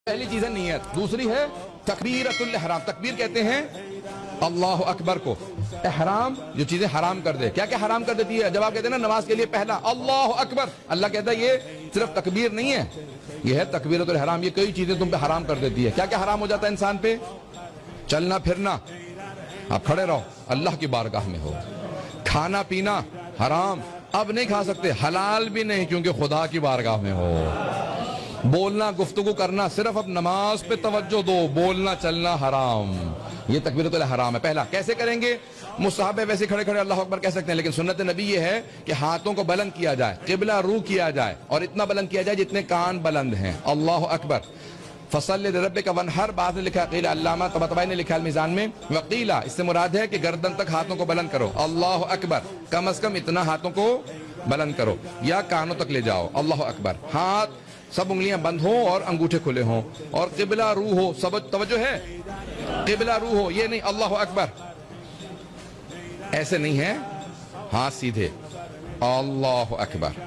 پہلی چیز ہے نیت، دوسری ہے تکبیرۃ الاحرام۔ تکبیر کہتے ہیں اللہ اکبر کو، احرام جو چیزیں حرام کر دے۔ کیا کیا حرام کر دیتی ہے؟ جب آپ کہتے ہیں نا نماز کے لیے پہلا اللہ اکبر، اللہ کہتا ہے یہ صرف تکبیر نہیں ہے، یہ ہے تکبیرۃ الاحرام، یہ کئی چیزیں تم پہ حرام کر دیتی ہے۔ کیا کیا حرام ہو جاتا ہے انسان پہ؟ چلنا پھرنا، آپ کھڑے رہو اللہ کی بارگاہ میں ہو، کھانا پینا حرام، اب نہیں کھا سکتے، حلال بھی نہیں کیونکہ خدا کی بارگاہ میں ہو، بولنا گفتگو کرنا صرف اب نماز پہ توجہ دو، بولنا چلنا حرام، یہ تکبیرۃ الاحرام ہے۔ پہلا کیسے کریں گے؟ مستحب ہے، ویسے کھڑے کھڑے اللہ اکبر کہہ سکتے ہیں، لیکن سنت نبی یہ ہے کہ ہاتھوں کو بلند کیا جائے، قبلہ رو کیا جائے، اور اتنا بلند کیا جائے جتنے کان بلند ہیں۔ اللہ اکبر۔ فصلی لربک وانحر، بعض نے لکھا قیل، علامہ طباطبائی نے لکھا المیزان میں وقیلا، اس سے مراد ہے کہ گردن تک ہاتھوں کو بلند کرو، اللہ اکبر، کم از کم اتنا ہاتھوں کو بلند کرو، یا کانوں تک لے جاؤ، اللہ اکبر، ہاتھ سب انگلیاں بند ہوں اور انگوٹھے کھلے ہوں، اور قبلہ رو ہو، سب توجہ ہے، قبلہ رو ہو، یہ نہیں اللہ اکبر ایسے نہیں ہے، ہاتھ سیدھے، اللہ اکبر،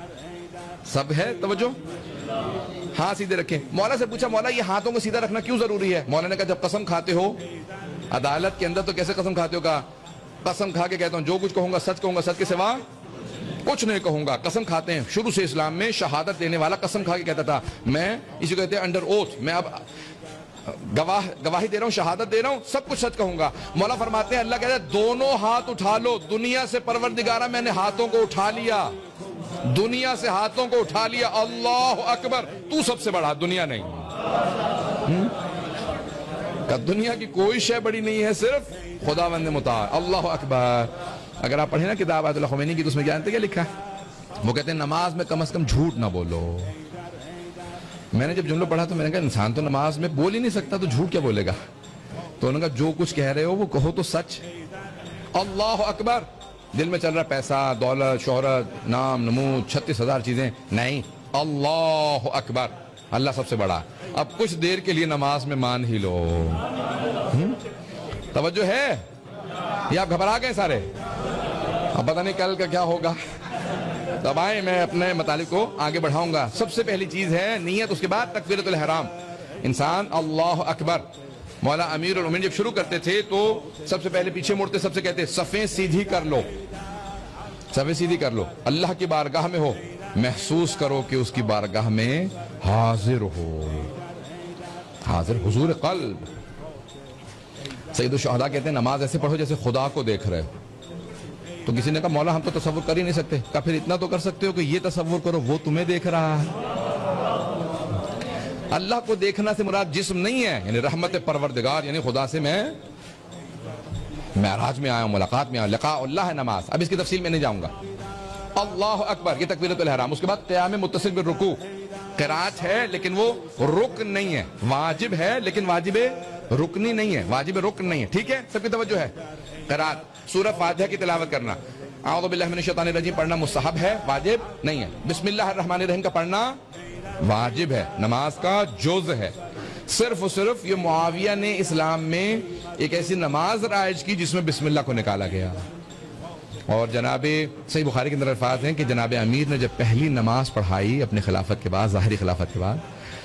سب ہے توجہ، ہاتھ سیدھے رکھیں۔ مولا سے پوچھا مولا یہ ہاتھوں کو سیدھا رکھنا کیوں ضروری ہے؟ مولا نے کہا جب قسم کھاتے ہو عدالت کے اندر تو کیسے قسم کھاتے ہو؟ کہا قسم کھا کے کہتا ہوں جو کچھ کہوں گا سچ کے سوا کچھ نہیں کہوں گا۔ قسم کھاتے ہیں، شروع سے اسلام میں شہادت دینے والا قسم کھا کے کہتا تھا میں، اسی کو کہتے ہیں انڈر اوتھ، میں اب گواہی دے رہا ہوں، شہادت دے رہا ہوں، سب کچھ سچ کہوں گا۔ مولا فرماتے ہیں اللہ کہتا ہے دونوں ہاتھ اٹھا لو، دنیا سے پروردگارہ میں نے ہاتھوں کو اٹھا لیا، دنیا سے ہاتھوں کو اٹھا لیا، اللہ اکبر، تو سب سے بڑا، دنیا نہیں، دنیا کی کوئی شے بڑی نہیں ہے، صرف خداوند متعال، اللہ اکبر۔ اگر آپ پڑھیں نا کتاب آیت اللہ خمینی کی تو اس میں جانتے کیا لکھا ہے؟ وہ کہتے ہیں نماز میں کم از کم جھوٹ نہ بولو۔ میں نے جب جملہ پڑھا تو میں نے کہا انسان تو نماز میں بول ہی نہیں سکتا تو جھوٹ کیا بولے گا؟ تو انہوں نے کہا جو کچھ کہہ رہے ہو وہ کہو تو سچ، اللہ اکبر، دل میں چل رہا پیسہ دولت شہرت نام نمود 36,000 چیزیں نہیں، اللہ اکبر، اللہ سب سے بڑا۔ اب کچھ دیر کے لیے نماز میں مان ہی لو، توجہ ہے؟ یہ آپ گھبرا گئے سارے؟ اب پتہ نہیں کل کا کیا ہوگا، تب آئیں میں اپنے مطالب کو آگے بڑھاؤں گا۔ سب سے پہلی چیز ہے نیت، اس کے بعد تکبیرۃ الاحرام، انسان اللہ اکبر۔ مولا امیر المومنین جب شروع کرتے تھے تو سب سے پہلے پیچھے مڑتے سب سے کہتے صفیں سیدھی کر لو، صفیں سیدھی کر لو، اللہ کی بارگاہ میں ہو، محسوس کرو کہ اس کی بارگاہ میں حاضر ہو، حاضر حضور قلب۔ سید الشہداء کہتے ہیں نماز ایسے پڑھو جیسے خدا کو دیکھ رہے ہو۔ تو کسی نے کہا مولا ہم تو تصور کر ہی نہیں سکتے۔ کہا پھر اتنا تو کر سکتے ہو کہ یہ تصور کرو وہ تمہیں دیکھ رہا ہے۔ اللہ کو دیکھنا سے مراد جسم نہیں ہے، یعنی رحمت پروردگار، یعنی خدا سے میں معراج میں آیا ہوں، ملاقات میں آیا ہوں، لقاء اللہ ہے نماز۔ اب اس کی تفصیل میں نہیں جاؤں گا۔ اللہ اکبر، یہ تکبیرۃ الاحرام۔ اس کے بعد قیام متصل بالرکوع، قرات ہے لیکن وہ رکن نہیں ہے، واجب ہے لیکن واجب رکنی نہیں ہے، واجب رکن نہیں ہے، ٹھیک ہے؟ سب کی توجہ ہے۔ قرات، سورہ فاتحہ کی تلاوت کرنا، اعوذ باللہ من الشیطان الرجیم پڑھنا مستحب ہے، واجب نہیں ہے۔ بسم اللہ الرحمن الرحیم کا پڑھنا واجب ہے، نماز کا جز ہے۔ صرف اور صرف یہ معاویہ نے اسلام میں ایک ایسی نماز رائج کی جس میں بسم اللہ کو نکالا گیا، اور جناب صحیح بخاری کے اندر الفاظ ہیں کہ جناب امیر نے جب پہلی نماز پڑھائی اپنے خلافت کے بعد، ظاہری خلافت کے بعد،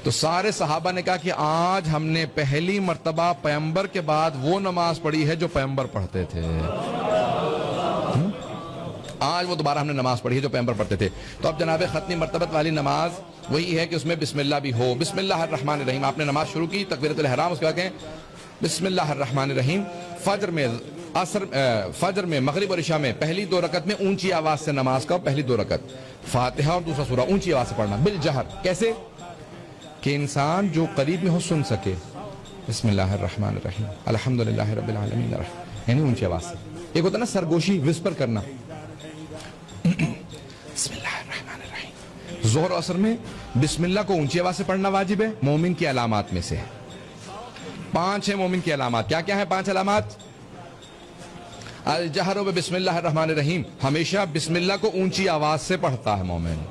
تو سارے صحابہ نے کہا کہ آج ہم نے پہلی مرتبہ پیغمبر کے بعد وہ نماز پڑھی ہے جو پیغمبر پڑھتے تھے، آج وہ دوبارہ ہم نے نماز پڑھی ہے جو پیغمبر پڑھتے تھے۔ تو اب جناب ختمی مرتبت والی نماز وہی ہے کہ اس میں بسم اللہ بھی ہو، بسم اللہ الرحمن الرحیم۔ آپ نے نماز شروع کی تکبیرۃ الاحرام، اس کے بعد کہیں بسم اللہ الرحمن الرحیم۔ فجر میں مغرب اور عشاء میں پہلی 2 رکعت میں اونچی آواز سے نماز کا، پہلی 2 رکعت فاتحہ اور دوسرا سورہ اونچی آواز سے پڑھنا بالجہر۔ کیسے؟ کہ انسان جو قریب میں ہو سن سکے، بسم اللہ الرحمن الرحیم الحمدللہ رب العالمین، یعنی اونچی آواز سے۔ ایک ہوتا ہے نا سرگوشی، وسپر کرنا، بسم اللہ الرحمن الرحیم۔ ظہر و عصر میں بسم اللہ کو اونچی آواز سے پڑھنا واجب ہے، مومن کی علامات میں سے 5 ہیں۔ مومن کی علامات کیا کیا ہیں؟ 5 علامات۔ الجہر و بسم اللہ الرحمن الرحیم، ہمیشہ بسم اللہ کو اونچی آواز سے پڑھتا ہے مومن۔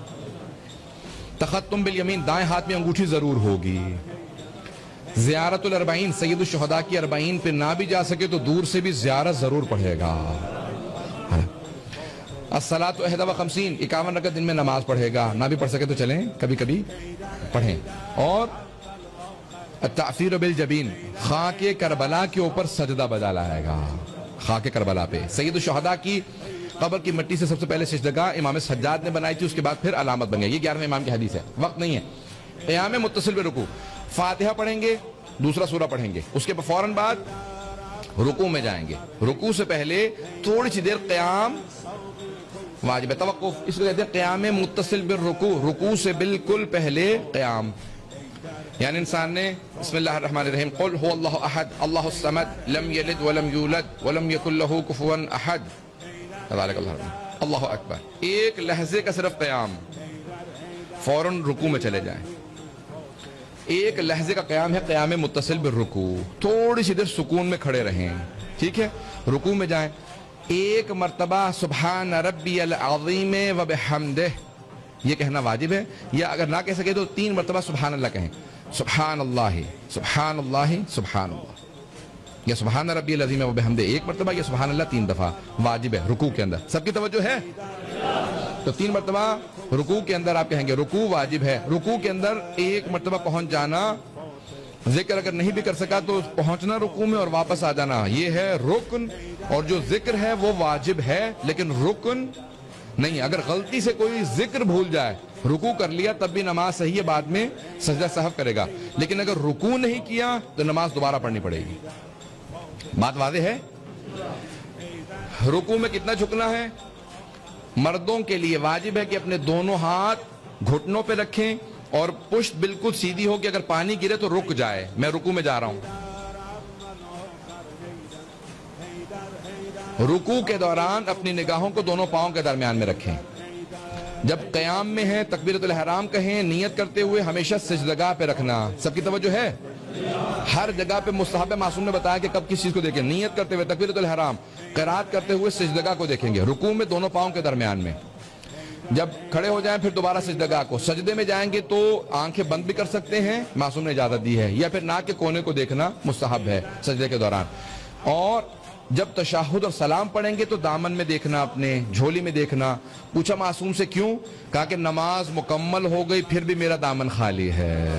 تختم بالیمین، دائیں ہاتھ میں انگوٹھی ضرور ہوگی۔ زیارت الاربعین، سید الشہداء کی 40 پہ نہ بھی جا سکے تو دور سے بھی زیارت ضرور پڑھے گا۔ الصلاۃ 51، 51 رکعت دن میں نماز پڑھے گا، نہ بھی پڑھ سکے تو چلیں کبھی کبھی پڑھیں۔ اور التعفیر بالجبین، خاک کربلا کے اوپر سجدہ بجا لائے گا، خاک کربلا پہ۔ سید الشہداء کی قبر کی مٹی سے سب سے پہلے سجدگاہ امام سجاد نے بنائی تھی، اس کے بعد پھر علامت بن گئی۔ یہ 11ویں امام کی حدیث ہے، وقت نہیں ہے۔ قیام متصل برکوع، فاتحہ پڑھیں گے، دوسرا سورہ پڑھیں گے، اس کے فوراً بعد رکوع میں جائیں گے۔ رکوع سے پہلے تھوڑی سی دیر قیام واجب ہے، توقف، اس کو کہتے ہیں قیام متصل بالرکوع، رکوع سے بالکل پہلے قیام۔ یعنی انسان نے بسم اللہ الرحمن الرحیم قل هو اللہ احد اللہ الصمد لم یلد ولم یولد ولم یکن له کفوا احد تبارک اللہ اکبر، ایک لحظے کا صرف قیام، فوراً رکوع میں چلے جائیں۔ ایک لحظے کا قیام ہے قیام متصل بالرکوع، تھوڑی سی دیر سکون میں کھڑے رہیں، ٹھیک ہے، رکوع میں جائیں، ایک مرتبہ سبحان ربی العظیم وبحمدہ یہ کہنا واجب ہے، یا اگر نہ کہہ سکے تو 3 مرتبہ سبحان اللہ کہیں، سبحان اللہ سبحان اللہ سبحان اللہ، یا سبحان ربی العظیم وبحمدہ ایک مرتبہ، یا سبحان اللہ 3 دفعہ، واجب ہے رکوع کے اندر۔ سب کی توجہ ہے؟ تو 3 مرتبہ رکوع کے اندر آپ کہیں گے، رکوع واجب ہے۔ رکوع کے اندر ایک مرتبہ پہنچ جانا، ذکر اگر نہیں بھی کر سکا تو پہنچنا رکوع میں اور واپس آ جانا، یہ ہے رکن، اور جو ذکر ہے وہ واجب ہے لیکن رکن نہیں۔ اگر غلطی سے کوئی ذکر بھول جائے، رکوع کر لیا تب بھی نماز صحیح ہے، بعد میں سجدہ سہو کرے گا، لیکن اگر رکوع نہیں کیا تو نماز دوبارہ پڑھنی پڑے گی۔ بات واضح ہے؟ رکوع میں کتنا جھکنا ہے؟ مردوں کے لیے واجب ہے کہ اپنے دونوں ہاتھ گھٹنوں پہ رکھیں اور پشت بالکل سیدھی ہو کہ اگر پانی گرے تو رک جائے، میں رکوع میں جا رہا ہوں۔ رکوع کے دوران اپنی نگاہوں کو دونوں پاؤں کے درمیان میں رکھیں۔ جب قیام میں ہیں تکبیرۃ الاحرام کہیں، نیت کرتے ہوئے ہمیشہ سجدگاہ پہ رکھنا۔ سب کی توجہ ہے؟ ہر جگہ پہ مستحب معصوم نے بتایا کہ کب کس چیز کو دیکھیں، نیت کرتے ہوئے تکبیرۃ الاحرام، قرات کرتے ہوئے سجدگاہ کو دیکھیں گے، رکوع میں دونوں پاؤں کے درمیان میں۔ جب کھڑے ہو جائیں پھر دوبارہ سجدگاہ کو، سجدے میں جائیں گے تو آنکھیں بند بھی کر سکتے ہیں، معصوم نے اجازت دی ہے، یا پھر ناک کے کونے کو دیکھنا مستحب ہے سجدے کے دوران۔ اور جب تشہد اور سلام پڑھیں گے تو دامن میں دیکھنا، اپنے جھولی میں دیکھنا۔ پوچھا معصوم سے کیوں؟ کہا کہ نماز مکمل ہو گئی پھر بھی میرا دامن خالی ہے۔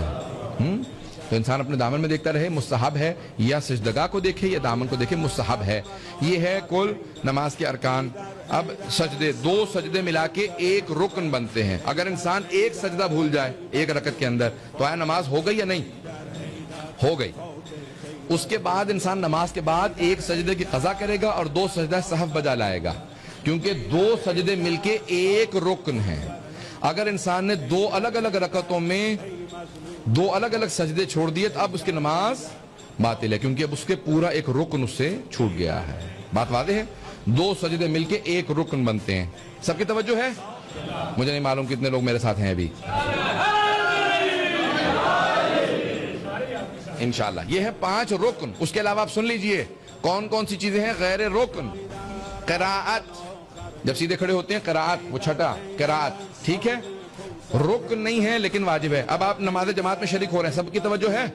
تو انسان اپنے دامن میں دیکھتا رہے، مستحب ہے، یا سجدگاہ کو دیکھے یا دامن کو دیکھے، مستحب ہے۔ یہ ہے کل نماز کے ارکان۔ اب سجدے، 2 سجدے ملا کے ایک رکن بنتے ہیں۔ اگر انسان ایک سجدہ بھول جائے ایک رکعت کے اندر تو آیا نماز ہو گئی یا نہیں؟ ہو گئی۔ اس کے بعد انسان نماز کے بعد ایک سجدے کی قضا کرے گا اور 2 سجدہ سہو بجا لائے گا، کیونکہ 2 سجدے مل کے ایک رکن ہیں۔ اگر انسان نے 2 الگ الگ رکعتوں میں 2 الگ الگ سجدے چھوڑ دیے تو اب اس کی نماز باطل ہے، کیونکہ اب اس کے پورا ایک رکن اس سے چھوٹ گیا ہے۔ بات واضح ہے؟ 2 سجدے مل کے ایک رکن بنتے ہیں۔ سب کی توجہ ہے؟ مجھے نہیں معلوم کتنے لوگ میرے ساتھ ہیں ابھی۔ انشاءاللہ یہ ہے 5 رکن۔ اس کے علاوہ آپ سن لیجئے کون کون سی چیزیں ہیں غیر رکن۔ قراءت، جب سیدھے کھڑے ہوتے ہیں قراءت، وہ چھٹا قراءت، ٹھیک ہے، رکن نہیں ہے لیکن واجب ہے۔ اب آپ نماز جماعت میں شریک ہو رہے ہیں، سب کی توجہ ہے؟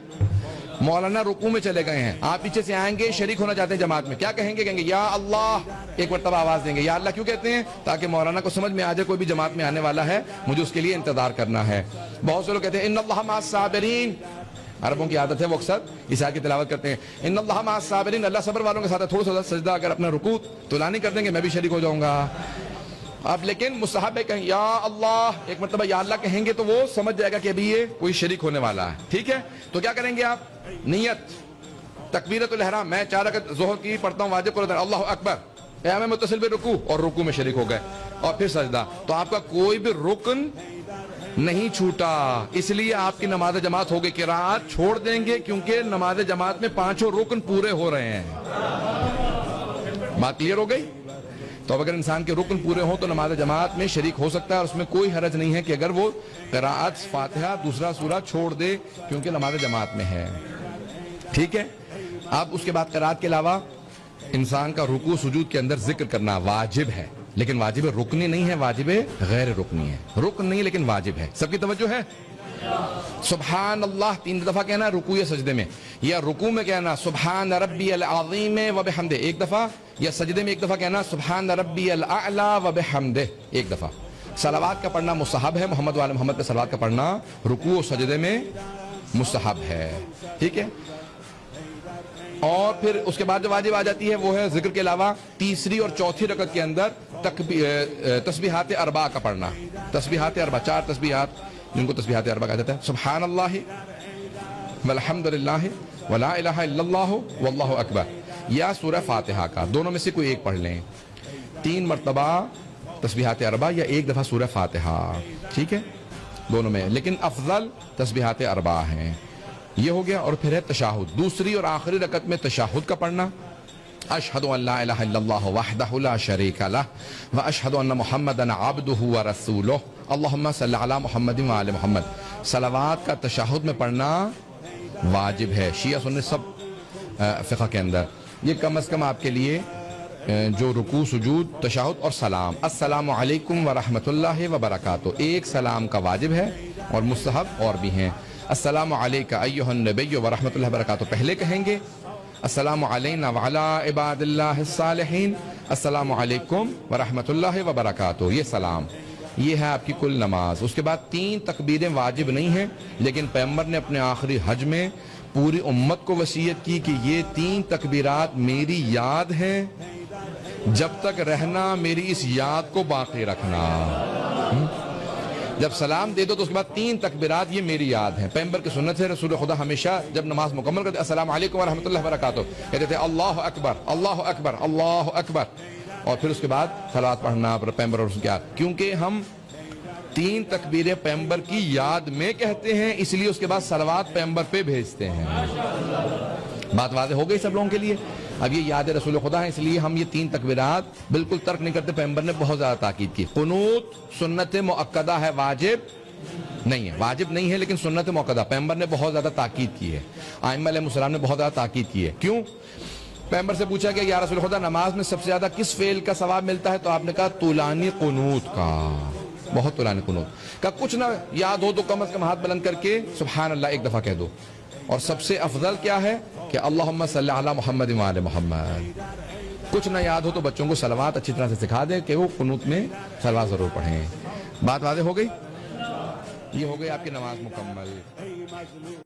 مولانا رکوع میں چلے گئے ہیں، آپ پیچھے سے آئیں گے، شریک ہونا چاہتے ہیں جماعت میں، کیا کہیں گے؟ کہیں گے یا اللہ، ایک مرتبہ آواز دیں گے۔ یا اللہ کیوں کہتے ہیں؟ تاکہ مولانا کو سمجھ میں آ جائے کوئی بھی جماعت میں آنے والا ہے، مجھے اس کے لیے انتظار کرنا ہے۔ بہت سے لوگ کہتے ہیں ان اللہ مع الصابرین، عربوں کی عادت ہے وہ اکثر اس آیت کی تلاوت کرتے ہیں، ان اللہ مع الصابرین، اللہ صبر والوں کے ساتھ ہے۔ تھوڑا سا سجدہ اگر اپنا رکوع طولانی کر دیں گے میں بھی شریک ہو جاؤں گا۔ اب لیکن مستحب ہے کہیں یا اللہ، ایک مرتبہ یا اللہ کہیں گے تو وہ سمجھ جائے گا کہ ابھی یہ کوئی شریک ہونے والا ہے، ٹھیک ہے؟ تو کیا کریں گے آپ؟ نیت، تکبیرۃ الاحرام، میں 4 رکعت ظہر کی پڑھتا ہوں واجب قرآن، اللہ اکبر، قیام متصل برکوع، اور رکوع میں شریک ہو گئے، اور پھر سجدہ۔ تو آپ کا کوئی بھی رکن نہیں چھوٹا، اس لیے آپ کی نماز جماعت ہوگی۔ قراءت چھوڑ دیں گے کیونکہ نماز جماعت میں 5 رکن پورے ہو رہے ہیں۔ بات کلیئر ہو گئی؟ تو اب اگر انسان کے رکن پورے ہوں تو نماز جماعت میں شریک ہو سکتا ہے، اور اس میں کوئی حرج نہیں ہے کہ اگر وہ قراءت، فاتحہ، دوسرا سورہ چھوڑ دے کیونکہ نماز جماعت میں ہے، ٹھیک ہے؟ اب اس کے بعد قراءت کے علاوہ انسان کا رکوع سجود کے اندر ذکر کرنا واجب ہے، لیکن واجب رکنی نہیں ہے، واجب غیر رکنی ہے۔ رکن نہیں لیکن واجب ہے۔ سب کی توجہ ہے؟ سبحان اللہ 3 دفعہ کہنا رکوع یا سجدے میں، یا رکوع میں کہنا سبحان ربی العظیم وبحمدہ 1 دفعہ، یا سجدے میں 1 دفعہ کہنا سبحان ربی الاعلی وبحمدہ 1 دفعہ۔ صلوات کا پڑھنا مستحب ہے، محمد وعلی محمد پہ صلوات کا پڑھنا رکوع و سجدے میں مستحب ہے. ٹھیک ہے. اور پھر اس کے بعد جو واجب آ جاتی ہے وہ ہے ذکر کے علاوہ تیسری اور چوتھی رکعت کے اندر تسبیحات اربع کا پڑھنا. تسبیحات اربع 4 تسبیحات جن کو تسبیحات اربع کہا جاتا ہے. سبحان اللہ والحمد للہ ولا الہ الا اللہ واللہ اکبر یا سورہ فاتحہ کا دونوں میں سے کوئی ایک پڑھ لیں. 3 مرتبہ تسبیحات اربع یا ایک دفعہ سورہ فاتحہ. ٹھیک ہے دونوں میں, لیکن افضل تسبیحات اربع ہیں. یہ ہو گیا. اور پھر ہے تشہد. دوسری اور آخری رکعت میں تشہد کا پڑھنا. اشہد ان لا الہ الا اللہ وحدہ لا شریک لہ واشہد ان محمدا عبدہ ورسولہ اللہم صلی علی محمد وعلی محمد. صلوات کا تشہد میں پڑھنا واجب ہے شیعہ سنی سب فقہ کے اندر. یہ کم از کم آپ کے لیے جو رکوع سجود تشہد اور سلام السلام علیکم ورحمۃ اللہ وبرکاتہ ایک سلام کا واجب ہے, اور مستحب اور بھی ہیں. السلام علیکہ ایہا النبی ورحمۃ اللہ وبرکاتہ پہلے کہیں گے. السلام علینا وعلی عباد اللہ الصالحین السلام علیکم ورحمۃ اللہ وبرکاتہ. یہ سلام, یہ ہے آپ کی کل نماز. اس کے بعد 3 تکبیریں واجب نہیں ہیں, لیکن پیغمبر نے اپنے آخری حج میں پوری امت کو وصیت کی کہ یہ 3 تکبیرات میری یاد ہیں, جب تک رہنا میری اس یاد کو باقی رکھنا. جب سلام دے دو تو اس کے بعد 3 تکبیرات یہ میری یاد ہیں. پیغمبر کی سنت ہے, رسول خدا ہمیشہ جب نماز مکمل کرتے السلام علیکم ورحمۃ اللہ وبرکاتہ کہتے تھے اللہ اکبر اللہ اکبر اللہ اکبر, اور پھر اس کے بعد صلوات پڑھنا پیغمبر اور کیا, کیونکہ ہم 3 تکبیریں پیغمبر کی یاد میں کہتے ہیں, اس لیے اس کے بعد صلوات پیغمبر پہ بھیجتے ہیں. بات واضح ہو گئی سب لوگوں کے لیے. اب یہ یاد رسول خدا ہے, اس لیے ہم یہ 3 تکبیرات بالکل ترک نہیں کرتے. پیغمبر نے بہت زیادہ تاکید کی. قنوت سنت مؤکدہ ہے, واجب نہیں ہے. واجب نہیں ہے لیکن سنت مؤکدہ. پیغمبر نے بہت زیادہ تاکید کی ہے, ائمہ علیہ السلام نے بہت زیادہ تاکید کی ہے. کیوں؟ پیغمبر سے پوچھا کہ یا رسول خدا نماز میں سب سے زیادہ کس فعل کا ثواب ملتا ہے؟ تو آپ نے کہا طولانی قنوت کا, بہت طولانی قنوت کا. کچھ نہ یاد ہو تو کم از کم ہاتھ بلند کر کے سبحان اللہ ایک دفعہ کہہ دو. اور سب سے افضل کیا ہے کہ اللہم صلی علی محمد وعلی محمد. کچھ نہ یاد ہو تو بچوں کو صلوات اچھی طرح سے سکھا دیں کہ وہ قنوت میں صلوات ضرور پڑھیں. بات واضح ہو گئی؟ یہ ہو گئی آپ کی نماز مکمل.